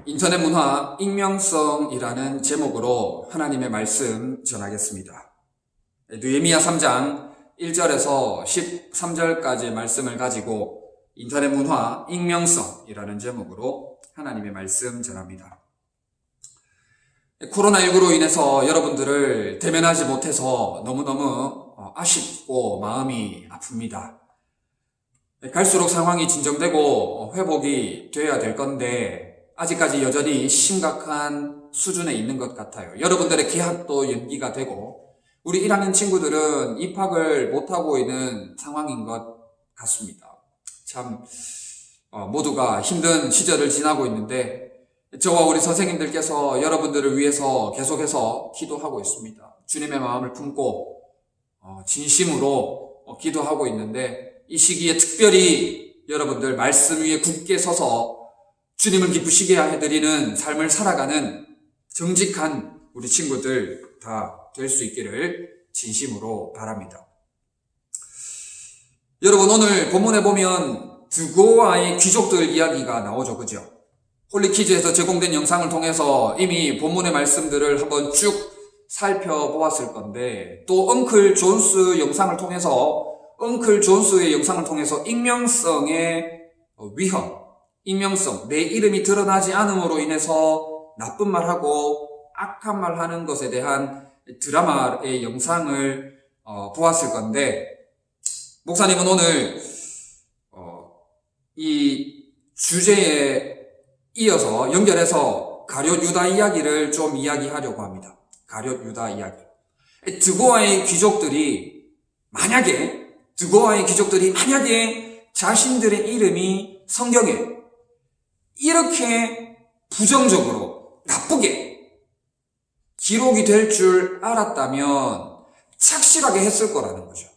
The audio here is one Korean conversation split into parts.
인터넷 문화 익명성이라는 제목으로 하나님의 말씀 전하겠습니다. 느헤미야 3장 1절에서 13절까지의 말씀을 가지고 인터넷 문화 익명성이라는 제목으로 하나님의 말씀 전합니다. 코로나19로 인해서 여러분들을 대면하지 못해서 너무너무 아쉽고 마음이 아픕니다. 갈수록 상황이 진정되고 회복이 되어야 될 건데 아직까지 여전히 심각한 수준에 있는 것 같아요. 여러분들의 개학도 연기가 되고 우리 1학년 친구들은 입학을 못하고 있는 상황인 것 같습니다. 참 모두가 힘든 시절을 지나고 있는데 저와 우리 선생님들께서 여러분들을 위해서 계속해서 기도하고 있습니다. 주님의 마음을 품고 진심으로 기도하고 있는데 이 시기에 특별히 여러분들 말씀 위에 굳게 서서 주님을 기쁘시게 해드리는 삶을 살아가는 정직한 우리 친구들 다 될 수 있기를 진심으로 바랍니다. 여러분, 오늘 본문에 보면 드고아의 귀족들 이야기가 나오죠, 그죠? 홀리퀴즈에서 제공된 영상을 통해서 이미 본문의 말씀들을 한번 쭉 살펴보았을 건데 또 엉클 존스 영상을 통해서 엉클 존스의 영상을 통해서 익명성의 위험, 익명성, 내 이름이 드러나지 않음으로 인해서 나쁜 말하고 악한 말 하는 것에 대한 드라마의 영상을 보았을 건데 목사님은 오늘 이 주제에 이어서 연결해서 가룟 유다 이야기를 좀 이야기하려고 합니다. 가룟 유다 이야기. 드고아의 귀족들이 만약에 자신들의 이름이 성경에 이렇게 부정적으로 나쁘게 기록이 될 줄 알았다면 착실하게 했을 거라는 거죠.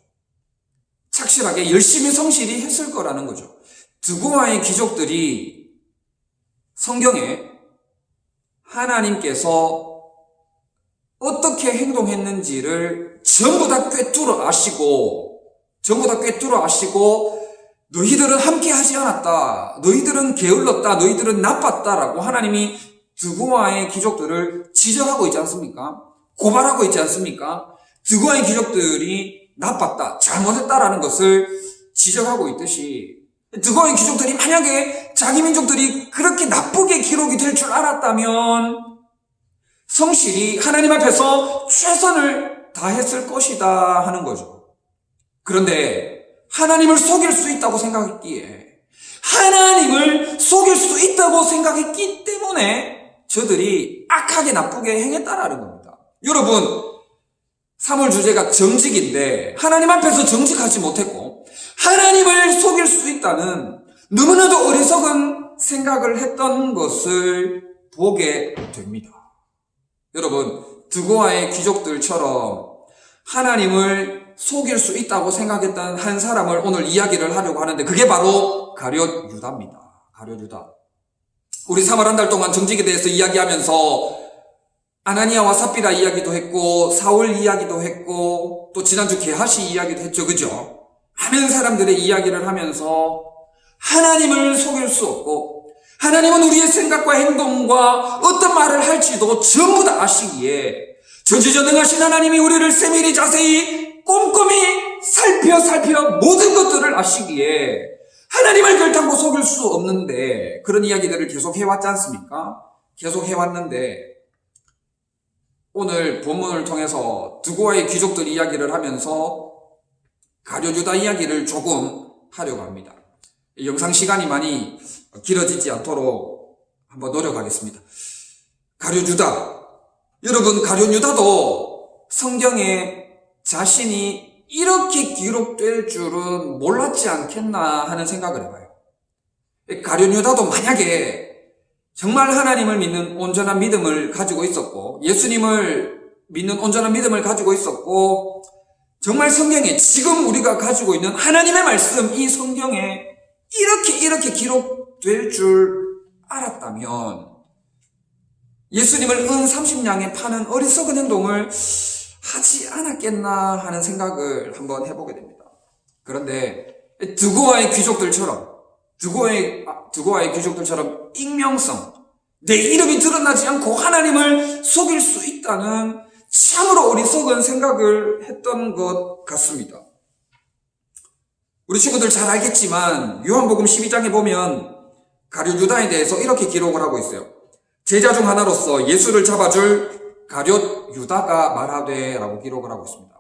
착실하게 열심히 성실히 했을 거라는 거죠. 드고아의 귀족들이 성경에 하나님께서 어떻게 행동했는지를 전부 다 꿰뚫어 아시고 너희들은 함께 하지 않았다. 너희들은 게을렀다. 너희들은 나빴다라고 하나님이 드고아의 귀족들을 지적하고 있지 않습니까? 고발하고 있지 않습니까? 드고아의 귀족들이 나빴다. 잘못했다라는 것을 지적하고 있듯이 드고아의 귀족들이 만약에 자기 민족들이 그렇게 나쁘게 기록이 될 줄 알았다면 성실히 하나님 앞에서 최선을 다했을 것이다 하는 거죠. 그런데 하나님을 속일 수 있다고 생각했기 때문에 저들이 악하게 나쁘게 행했다라는 겁니다. 여러분, 3월 주제가 정직인데 하나님 앞에서 정직하지 못했고 하나님을 속일 수 있다는 너무나도 어리석은 생각을 했던 것을 보게 됩니다. 여러분, 드고아의 귀족들처럼 하나님을 속일 수 있다고 생각했던 한 사람을 오늘 이야기를 하려고 하는데 그게 바로 가룟 유다입니다. 가룟 유다. 우리 3월 한 달 동안 정직에 대해서 이야기하면서 아나니아와 삽비라 이야기도 했고 사울 이야기도 했고 또 지난주 게하시 이야기도 했죠. 그죠? 많은 사람들의 이야기를 하면서 하나님을 속일 수 없고 하나님은 우리의 생각과 행동과 어떤 말을 할지도 전부 다 아시기에 전지전능하신 하나님이 우리를 세밀히 자세히 꼼꼼히 살펴 모든 것들을 아시기에 하나님을 결단코 속일 수 없는데 그런 이야기들을 계속 해왔지 않습니까? 계속 해왔는데 오늘 본문을 통해서 드고아의 귀족들 이야기를 하면서 가룟 유다 이야기를 조금 하려고 합니다. 영상 시간이 많이 길어지지 않도록 한번 노력하겠습니다. 가룟 유다. 여러분, 가룟 유다도 성경에 자신이 이렇게 기록될 줄은 몰랐지 않겠나 하는 생각을 해봐요. 가룟 유다도 만약에 정말 하나님을 믿는 온전한 믿음을 가지고 있었고 예수님을 믿는 온전한 믿음을 가지고 있었고 정말 성경에 지금 우리가 가지고 있는 하나님의 말씀 이 성경에 이렇게 기록될 줄 알았다면 예수님을 은 30냥에 파는 어리석은 행동을 하지 않았겠나 하는 생각을 한번 해보게 됩니다. 그런데 드고아의 귀족들처럼 익명성, 내 이름이 드러나지 않고 하나님을 속일 수 있다는 참으로 어리석은 생각을 했던 것 같습니다. 우리 친구들 잘 알겠지만 요한복음 12장에 보면 가룟 유다에 대해서 이렇게 기록을 하고 있어요. 제자 중 하나로서 예수를 잡아줄 가룟 유다가 말하되 라고 기록을 하고 있습니다.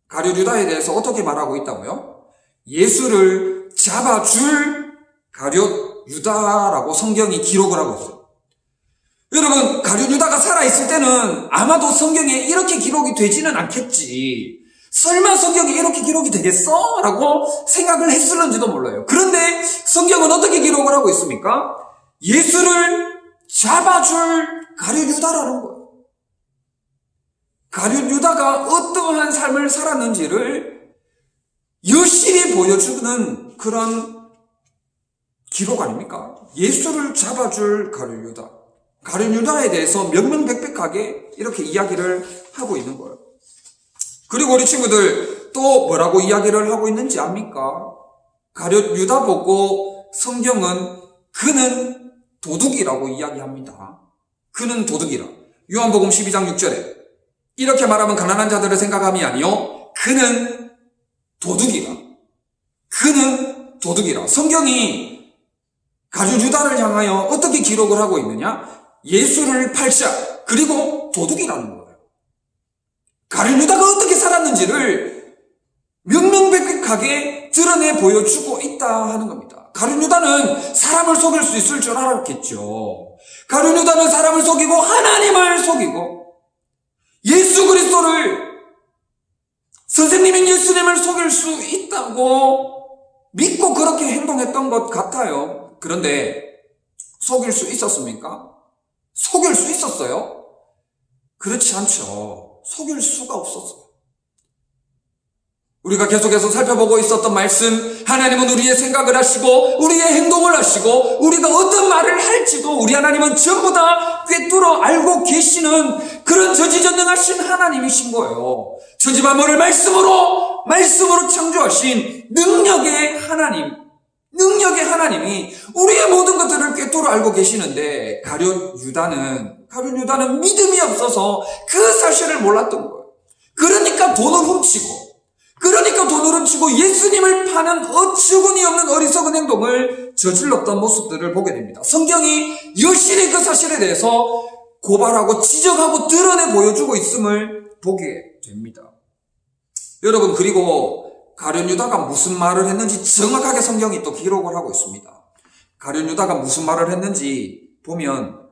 가룟 유다에 대해서 어떻게 말하고 있다고요? 예수를 잡아줄 가룟 유다라고 성경이 기록을 하고 있어요. 여러분, 가룟 유다가 살아있을 때는 아마도 성경에 이렇게 기록이 되지는 않겠지. 설마 성경에 이렇게 기록이 되겠어? 라고 생각을 했을는지도 몰라요. 그런데 성경은 어떻게 기록을 하고 있습니까? 예수를 잡아줄 가룟 유다라는 거예요. 가룟 유다가 어떠한 삶을 살았는지를 여실히 보여주는 그런 기록 아닙니까? 예수를 잡아줄 가룟 유다. 가룟 유다에 대해서 명명백백하게 이렇게 이야기를 하고 있는 거예요. 그리고 우리 친구들 또 뭐라고 이야기를 하고 있는지 압니까? 가룟 유다 보고 성경은 그는 도둑이라고 이야기합니다. 그는 도둑이라. 요한복음 12장 6절에 이렇게 말하면 가난한 자들을 생각함이 아니요 그는 도둑이라. 그는 도둑이라. 성경이 가룟 유다를 향하여 어떻게 기록을 하고 있느냐? 예수를 팔자 그리고 도둑이라는 거예요. 가룟 유다가 어떻게 살았는지를 명명백백하게 드러내 보여주고 있다 하는 겁니다. 가룟 유다는 사람을 속일 수 있을 줄 알았겠죠. 가룟 유다는 사람을 속이고 하나님을 속이고 예수 그리스도를 선생님인 예수님을 속일 수 있다고 믿고 그렇게 행동했던 것 같아요. 그런데 속일 수 있었습니까? 속일 수 있었어요? 그렇지 않죠. 속일 수가 없었어요. 우리가 계속해서 살펴보고 있었던 말씀, 하나님은 우리의 생각을 하시고 우리의 행동을 하시고 우리가 어떤 말을 할지도 우리 하나님은 전부 다 꿰뚫어 알고 계시는 그런 전지전능하신 하나님이신 거예요. 천지만물을 말씀으로 창조하신 능력의 하나님이 우리의 모든 것들을 꿰뚫어 알고 계시는데 가룟 유다는 믿음이 없어서 그 사실을 몰랐던 거예요. 그러니까 돈을 훔치고 예수님을 파는 어처구니 없는 어리석은 행동을 저질렀던 모습들을 보게 됩니다. 성경이 여실히 그 사실에 대해서 고발하고 지적하고 드러내 보여주고 있음을 보게 됩니다. 여러분, 그리고 가룟 유다가 무슨 말을 했는지 정확하게 성경이 또 기록을 하고 있습니다. 가룟 유다가 무슨 말을 했는지 보면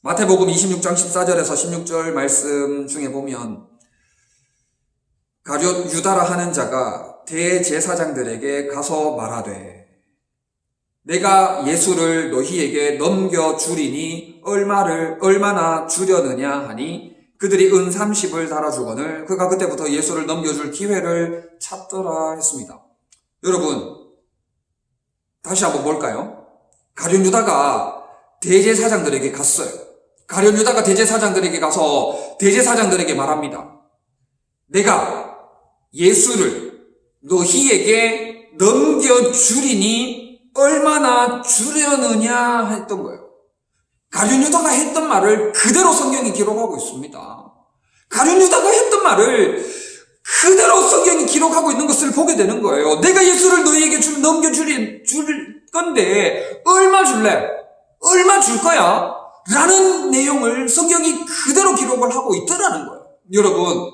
마태복음 26장 14절에서 16절 말씀 중에 보면 가룟 유다라 하는 자가 대제사장들에게 가서 말하되 내가 예수를 너희에게 넘겨주리니 얼마나 주려느냐 하니 그들이 은 30을 달아주거늘 그가 그때부터 예수를 넘겨줄 기회를 찾더라 했습니다. 여러분, 다시 한번 볼까요? 가룟 유다가 대제사장들에게 갔어요. 가룟 유다가 대제사장들에게 가서 대제사장들에게 말합니다. 내가 예수를 너희에게 넘겨주리니 얼마나 주려느냐 했던 거예요. 가룟 유다가 했던 말을 그대로 성경이 기록하고 있습니다. 가룟 유다가 했던 말을 그대로 성경이 기록하고 있는 것을 보게 되는 거예요. 내가 예수를 너희에게 넘겨줄 건데 얼마 줄래? 얼마 줄 거야? 라는 내용을 성경이 그대로 기록을 하고 있더라는 거예요. 여러분,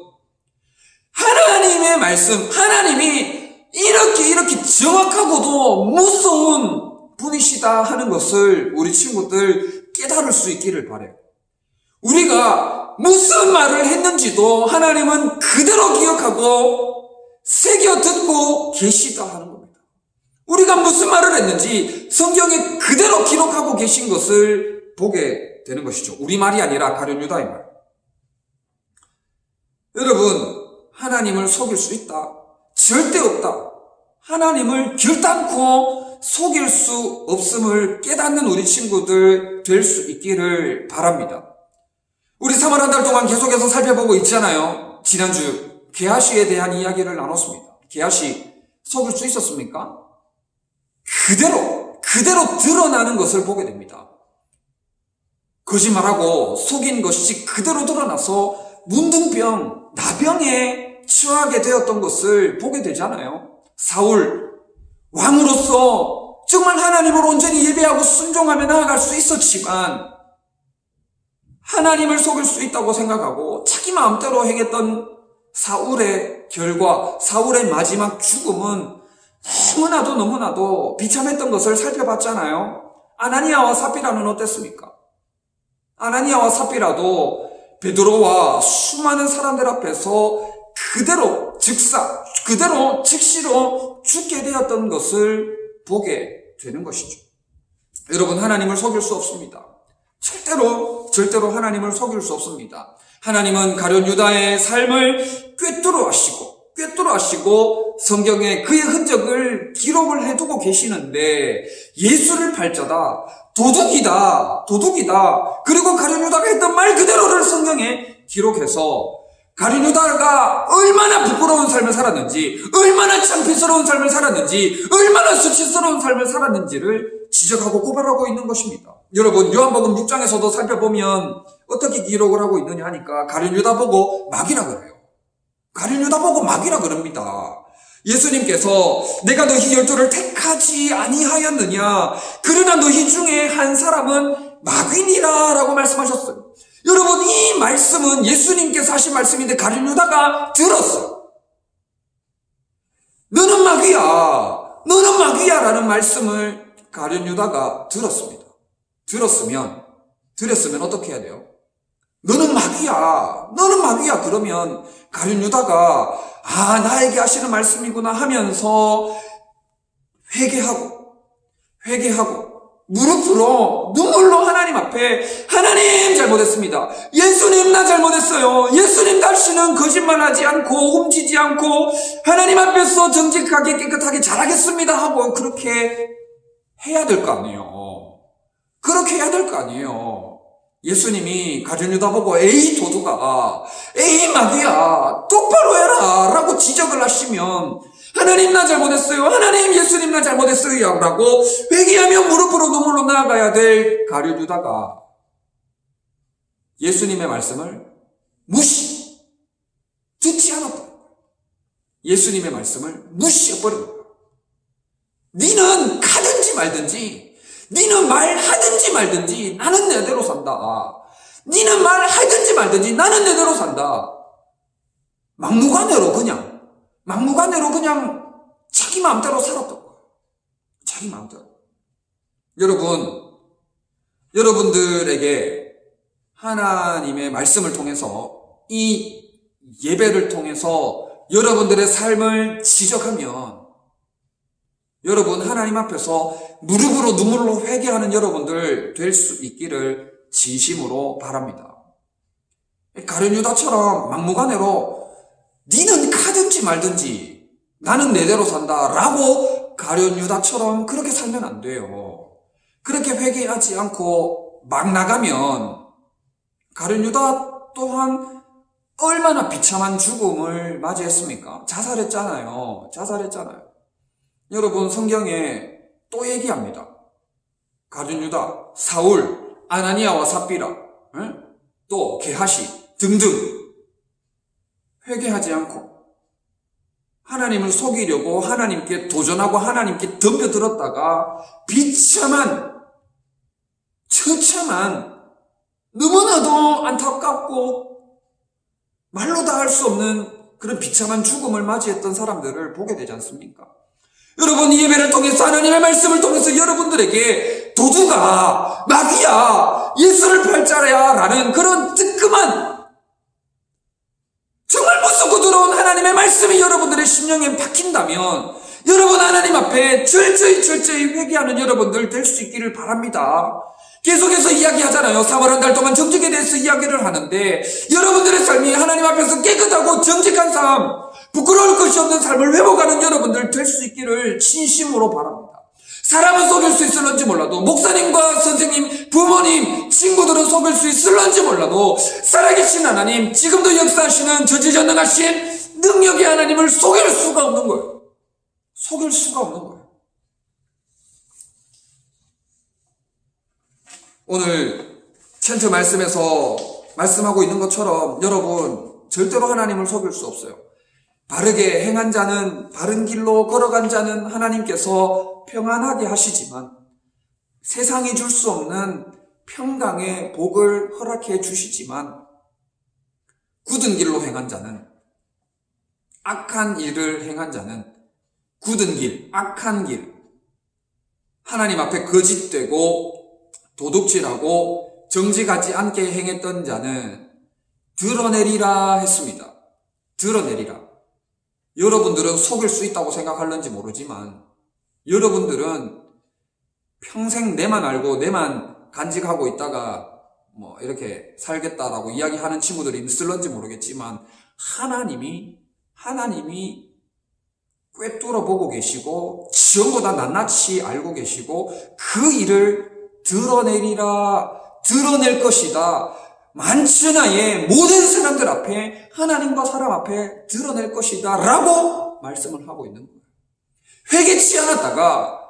하나님의 말씀, 하나님이 이렇게 정확하고도 무서운 분이시다 하는 것을 우리 친구들 깨달을 수 있기를 바라요. 우리가 무슨 말을 했는지도 하나님은 그대로 기억하고 새겨 듣고 계시다 하는 겁니다. 우리가 무슨 말을 했는지 성경에 그대로 기록하고 계신 것을 보게 되는 것이죠. 우리 말이 아니라 가룟 유다의 말. 여러분, 하나님을 속일 수 있다? 절대 없다. 하나님을 결단코 속일 수 없음을 깨닫는 우리 친구들 될 수 있기를 바랍니다. 우리 3월 한 달 동안 계속해서 살펴보고 있잖아요. 지난주 게하시에 대한 이야기를 나눴습니다. 게하시 속일 수 있었습니까? 그대로 드러나는 것을 보게 됩니다. 거짓말하고 속인 것이 그대로 드러나서 문둥병, 나병에 처하게 되었던 것을 보게 되잖아요. 사울, 왕으로서 정말 하나님을 온전히 예배하고 순종하며 나아갈 수 있었지만 하나님을 속일 수 있다고 생각하고 자기 마음대로 행했던 사울의 결과, 사울의 마지막 죽음은 너무나도 비참했던 것을 살펴봤잖아요. 아나니아와 삽비라는 어땠습니까? 아나니아와 삽비라도 베드로와 수많은 사람들 앞에서 그대로 즉시로 죽게 되었던 것을 보게 되는 것이죠. 여러분, 하나님을 속일 수 없습니다. 절대로 하나님을 속일 수 없습니다. 하나님은 가룟 유다의 삶을 꿰뚫어 하시고 성경에 그의 흔적을 기록을 해두고 계시는데 예수를 팔자다, 도둑이다. 그리고 가룟 유다가 했던 말 그대로를 성경에 기록해서 가룟 유다가 얼마나 부끄러운 삶을 살았는지, 얼마나 창피스러운 삶을 살았는지, 얼마나 수치스러운 삶을 살았는지를 지적하고 고발하고 있는 것입니다. 여러분, 요한복음 6장에서도 살펴보면 어떻게 기록을 하고 있느냐 하니까 가룟 유다 보고 막이라 그래요. 가룟 유다 보고 막이라 그럽니다. 예수님께서 내가 너희 12를 택하지 아니하였느냐, 그러나 너희 중에 한 사람은 막이니라 라고 말씀하셨어요. 여러분, 이 말씀은 예수님께서 하신 말씀인데 가룟 유다가 들었어요. 너는 마귀야 라는 말씀을 가룟 유다가 들었습니다. 들었으면 어떻게 해야 돼요? 너는 마귀야 그러면 가룟 유다가 나에게 하시는 말씀이구나 하면서 회개하고 무릎으로 눈물로 하나님 앞에, 하나님 잘못했습니다. 예수님 나 잘못했어요. 예수님 다시는 거짓말하지 않고 훔치지 않고 하나님 앞에서 정직하게 깨끗하게 잘하겠습니다 하고 그렇게 해야 될 거 아니에요. 예수님이 가룟 유다 보고 에이 도둑아, 에이 마귀야, 똑바로 해라 라고 지적을 하시면 하나님 나 잘못했어요, 하나님 예수님 나 잘못했어요 라고 회개하며 무릎으로 눈물로 나아가야 될 가룟 유다가 예수님의 말씀을 듣지 않았다. 예수님의 말씀을 무시해버린 거야. 니는 가든지 말든지, 니는 말하든지 말든지 나는 내대로 산다. 니는 말하든지 말든지 나는 내대로 산다. 막무가내로 그냥 자기 마음대로 살았던 거예요. 자기 마음대로. 여러분들에게 하나님의 말씀을 통해서, 이 예배를 통해서 여러분들의 삶을 지적하면 여러분 하나님 앞에서 무릎으로 눈물로 회개하는 여러분들 될 수 있기를 진심으로 바랍니다. 가룟 유다처럼 막무가내로 니는 가든지 말든지 나는 내대로 산다 라고 가룟 유다처럼 그렇게 살면 안 돼요. 그렇게 회개하지 않고 막 나가면 가룟 유다 또한 얼마나 비참한 죽음을 맞이했습니까? 자살했잖아요. 여러분, 성경에 또 얘기합니다. 가룟 유다, 사울, 아나니아와 삽비라, 또 게하시 등등 회개하지 않고 하나님을 속이려고 하나님께 도전하고 하나님께 덤벼들었다가 처참한 너무나도 안타깝고 말로 다 할 수 없는 그런 비참한 죽음을 맞이했던 사람들을 보게 되지 않습니까? 여러분, 이 예배를 통해서 하나님의 말씀을 통해서 여러분들에게 도둑아, 마귀야, 예수를 팔자야 라는 그런 뜨끔한 정말 무섭고 더러운 하나님의 말씀이 여러분들의 심령에 박힌다면 여러분 하나님 앞에 철저히 회개하는 여러분들 될 수 있기를 바랍니다. 계속해서 이야기하잖아요. 4월 한 달 동안 정직에 대해서 이야기를 하는데 여러분들의 삶이 하나님 앞에서 깨끗하고 정직한 삶, 부끄러울 것이 없는 삶을 회복하는 여러분들 될 수 있기를 진심으로 바랍니다. 사람은 속일 수 있을런지 몰라도, 목사님과 선생님, 부모님, 친구들은 속일 수 있을런지 몰라도 살아계신 하나님, 지금도 역사하시는 전지전능하신 능력의 하나님을 속일 수가 없는 거예요. 오늘 챈트 말씀에서 말씀하고 있는 것처럼 여러분 절대로 하나님을 속일 수 없어요. 바르게 행한 자는, 바른 길로 걸어간 자는 하나님께서 평안하게 하시지만 세상이 줄 수 없는 평강의 복을 허락해 주시지만 굳은 길로 행한 자는, 악한 일을 행한 자는, 굳은 길, 악한 길, 하나님 앞에 거짓되고 도둑질하고 정직하지 않게 행했던 자는 드러내리라 했습니다. 드러내리라. 여러분들은 속일 수 있다고 생각할는지 모르지만 여러분들은 평생 내만 알고 내만 간직하고 있다가 뭐 이렇게 살겠다라고 이야기하는 친구들이 있을런지 모르겠지만 하나님이 꿰뚫어 보고 계시고 전부 다 낱낱이 알고 계시고 그 일을 드러낼 것이다. 만천하의 모든 사람들 앞에, 하나님과 사람 앞에 드러낼 것이다 라고 말씀을 하고 있는 거예요. 회개치 않았다가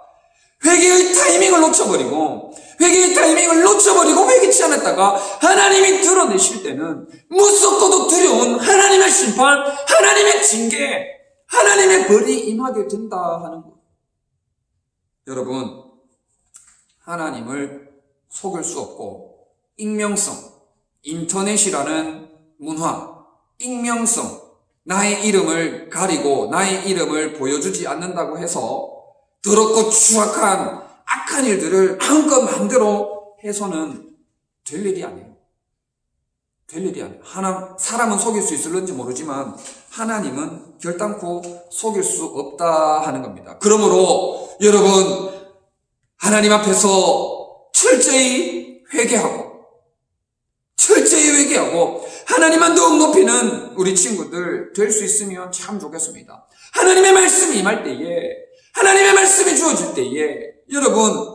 회개의 타이밍을 놓쳐버리고 회개치 않았다가 하나님이 드러내실 때는 무섭고도 두려운 하나님의 심판, 하나님의 징계, 하나님의 벌이 임하게 된다 하는 거예요. 여러분, 하나님을 속일 수 없고 익명성, 인터넷이라는 문화, 익명성, 나의 이름을 가리고 나의 이름을 보여주지 않는다고 해서 더럽고 추악한 악한 일들을 마음껏 마음대로 해서는 될 일이 아니에요. 사람은 속일 수 있을는지 모르지만 하나님은 결단코 속일 수 없다 하는 겁니다. 그러므로 여러분, 하나님 앞에서 철저히 회개하고 하나님만 더욱 높이는 우리 친구들 될 수 있으면 참 좋겠습니다. 하나님의 말씀이 임할 때에, 하나님의 말씀이 주어질 때에 여러분,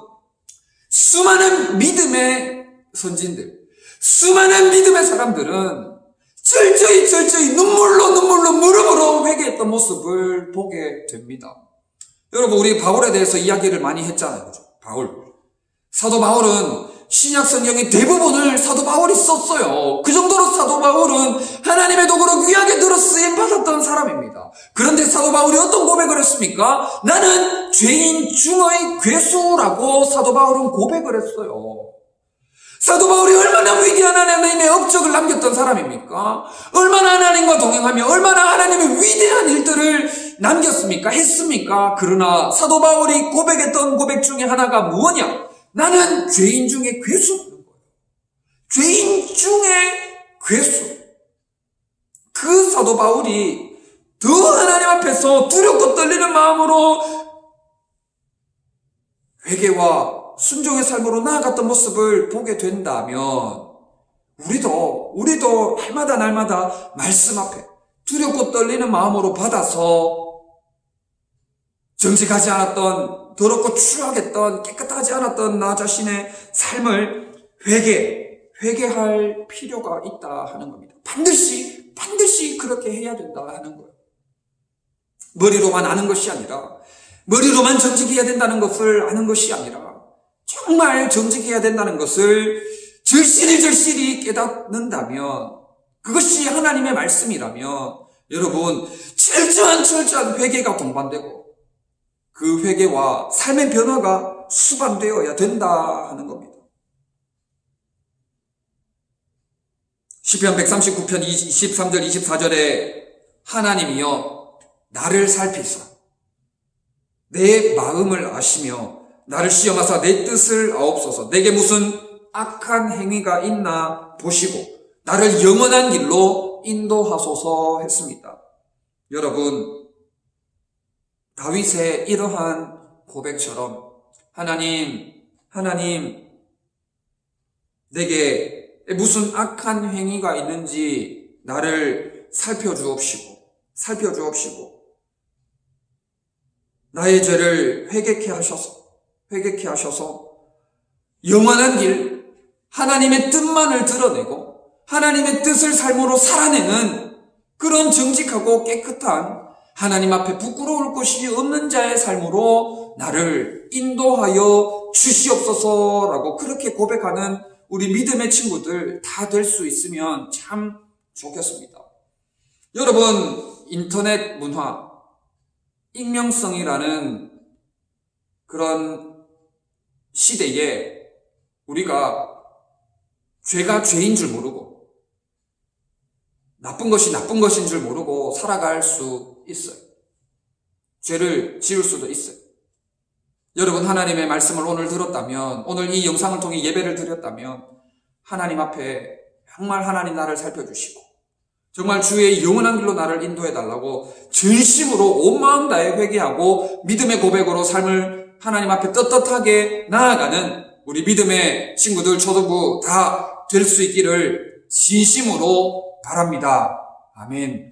수많은 믿음의 선진들, 수많은 믿음의 사람들은 철저히 눈물로 무릎으로 회개했던 모습을 보게 됩니다. 여러분, 우리 바울에 대해서 이야기를 많이 했잖아요. 그죠? 사도 바울은 신약 성경의 대부분을 사도 바울이 썼어요. 그 정도로 사도 바울은 하나님의 도구로 귀하게 들어 쓰임 받았던 사람입니다. 그런데 사도 바울이 어떤 고백을 했습니까? 나는 죄인 중의 괴수라고 사도 바울은 고백을 했어요. 사도 바울이 얼마나 위대한 하나님의 업적을 남겼던 사람입니까? 얼마나 하나님과 동행하며 얼마나 하나님의 위대한 일들을 남겼습니까? 했습니까? 그러나 사도 바울이 고백했던 고백 중에 하나가 무엇이냐? 나는 죄인 중에 괴수라는 거예요. 죄인 중에 괴수. 그 사도 바울이 더 하나님 앞에서 두렵고 떨리는 마음으로 회개와 순종의 삶으로 나아갔던 모습을 보게 된다면 우리도 날마다 말씀 앞에 두렵고 떨리는 마음으로 받아서 정직하지 않았던, 더럽고 추악했던, 깨끗하지 않았던 나 자신의 삶을 회개할 필요가 있다 하는 겁니다. 반드시 그렇게 해야 된다 하는 거예요. 머리로만 아는 것이 아니라, 머리로만 정직해야 된다는 것을 아는 것이 아니라 정말 정직해야 된다는 것을 절실히 깨닫는다면, 그것이 하나님의 말씀이라면 여러분, 철저한 회개가 동반되고 그 회개와 삶의 변화가 수반되어야 된다 하는 겁니다. 시편 139편 23절 24절에 하나님이여 나를 살피사 내 마음을 아시며 나를 시험하사 내 뜻을 아옵소서. 내게 무슨 악한 행위가 있나 보시고 나를 영원한 길로 인도하소서 했습니다. 여러분, 다윗의 이러한 고백처럼 하나님, 내게 무슨 악한 행위가 있는지 나를 살펴주옵시고 나의 죄를 회개케 하셔서 영원한 길, 하나님의 뜻만을 드러내고 하나님의 뜻을 삶으로 살아내는 그런 정직하고 깨끗한 하나님 앞에 부끄러울 것이 없는 자의 삶으로 나를 인도하여 주시옵소서라고 그렇게 고백하는 우리 믿음의 친구들 다 될 수 있으면 참 좋겠습니다. 여러분, 인터넷 문화, 익명성이라는 그런 시대에 우리가 죄가 죄인 줄 모르고 나쁜 것이 나쁜 것인 줄 모르고 살아갈 수 있어요. 죄를 지을 수도 있어요. 여러분, 하나님의 말씀을 오늘 들었다면, 오늘 이 영상을 통해 예배를 드렸다면 하나님 앞에 정말 하나님 나를 살펴주시고 정말 주의 영원한 길로 나를 인도해달라고 진심으로 온 마음 다해 회개하고 믿음의 고백으로 삶을 하나님 앞에 떳떳하게 나아가는 우리 믿음의 친구들, 초등부 다 될 수 있기를 진심으로 바랍니다. 아멘.